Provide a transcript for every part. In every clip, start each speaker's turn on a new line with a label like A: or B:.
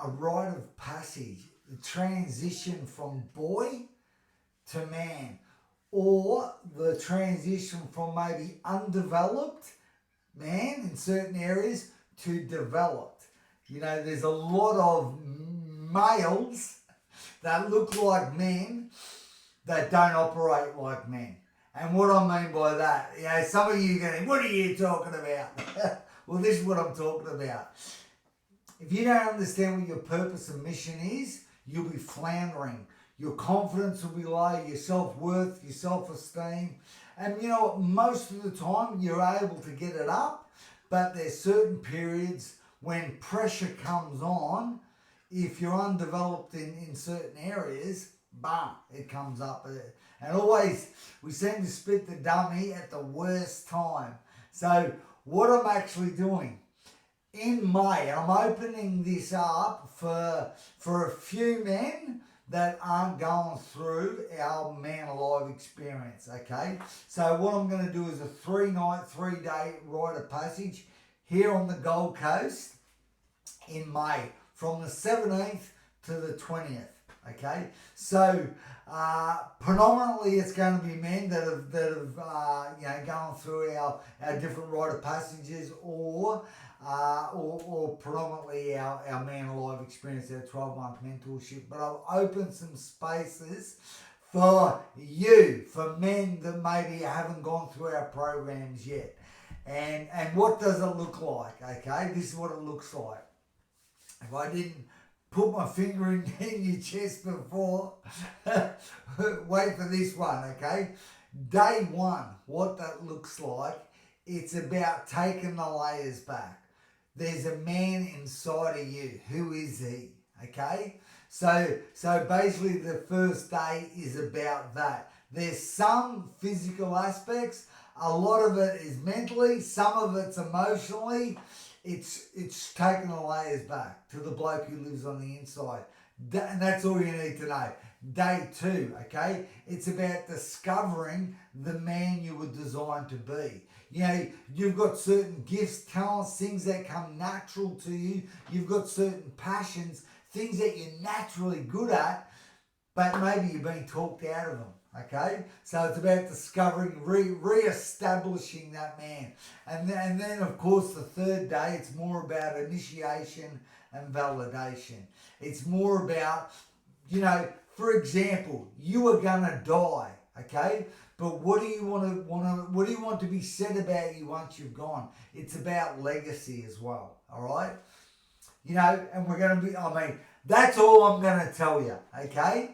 A: a rite of passage, the transition from boy to man, or the transition from maybe undeveloped man in certain areas to developed. You know, there's a lot of males that look like men that don't operate like men. And what I mean by that, you know, some of you are going, what are you talking about? Well, this is what I'm talking about. If you don't understand what your purpose and mission is, you'll be floundering. Your confidence will be low, your self-worth, your self-esteem. And you know what, most of the time you're able to get it up, but there's certain periods when pressure comes on. If you're undeveloped in certain areas, bam, it comes up. And always, we seem to spit the dummy at the worst time. So what I'm actually doing, in May, I'm opening this up for a few men that aren't going through our Man Alive experience, okay? So what I'm going to do is a 3-night, 3-day rite of passage here on the Gold Coast in May, from the 17th to the 20th, okay? So predominantly it's going to be men that have you know, gone through our different rite of passages, or predominantly our Man Alive experience, our 12-month mentorship. But I'll open some spaces for you, for men that maybe haven't gone through our programs yet. And what does it look like, okay? This is what it looks like. If I didn't put my finger in your chest before, wait for this one, okay? Day one, what that looks like, it's about taking the layers back. There's a man inside of you. Who is he? Okay? So basically the first day is about that. There's some physical aspects. A lot of it is mentally. Some of it's emotionally. It's taking the layers back to the bloke who lives on the inside. And that's all you need to know. Day two, okay? It's about discovering the man you were designed to be. You know, you've got certain gifts, talents, things that come natural to you. You've got certain passions, things that you're naturally good at, but maybe you're being talked out of them, okay? So it's about discovering, re-establishing that man. And then, of course, the third day, it's more about initiation and validation. It's more about, you know, for example, you are going to die, okay? But what do you want to be said about you once you've gone? It's about legacy as well, all right? You know, and we're going to be, I mean, that's all I'm going to tell you, okay?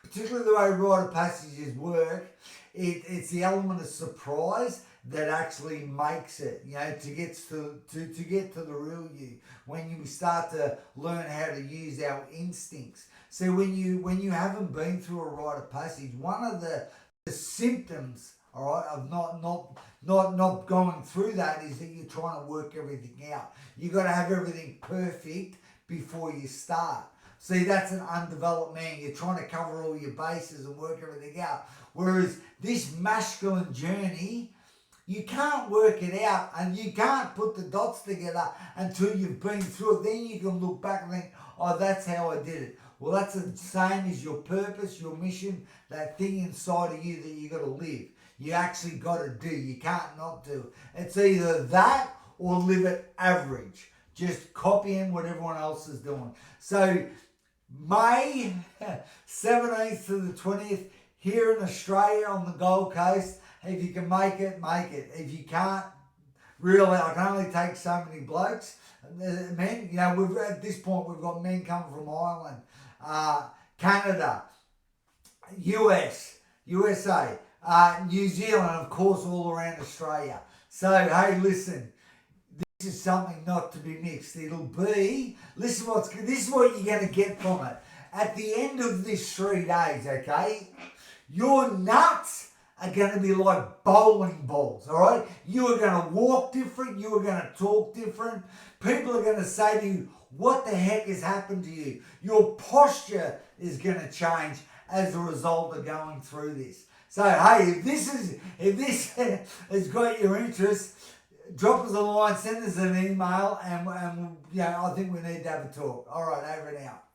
A: Particularly the way rite of passages work, it's the element of surprise that actually makes it, you know, to get to the real you. When you start to learn how to use our instincts. So when you haven't been through a rite of passage, one of the symptoms, all right, of not going through that is that you're trying to work everything out. You got to have everything perfect before you start. See, that's an undeveloped man. You're trying to cover all your bases and work everything out. Whereas this masculine journey, you can't work it out and you can't put the dots together until you've been through it. Then you can look back and think, oh, that's how I did it. Well, that's the same as your purpose, your mission, that thing inside of you that you got to live. You actually got to do. You can't not do. It's either that or live it average. Just copying what everyone else is doing. So May 17th to the 20th here in Australia on the Gold Coast. If you can make it, make it. If you can't, really, I can only take so many blokes. Men, you know, at this point we've got men coming from Ireland, Canada, USA, New Zealand, of course, all around Australia. So, hey, listen, this is something not to be mixed. It'll be, this is what you're going to get from it. At the end of this 3 days, okay, your nuts are going to be like bowling balls, all right? You are going to walk different. You are going to talk different. People are going to say to you, what the heck has happened to you? Your posture is going to change as a result of going through this. So, hey, if this has got your interest, drop us a line, send us an email, and I think we need to have a talk. All right, over and out.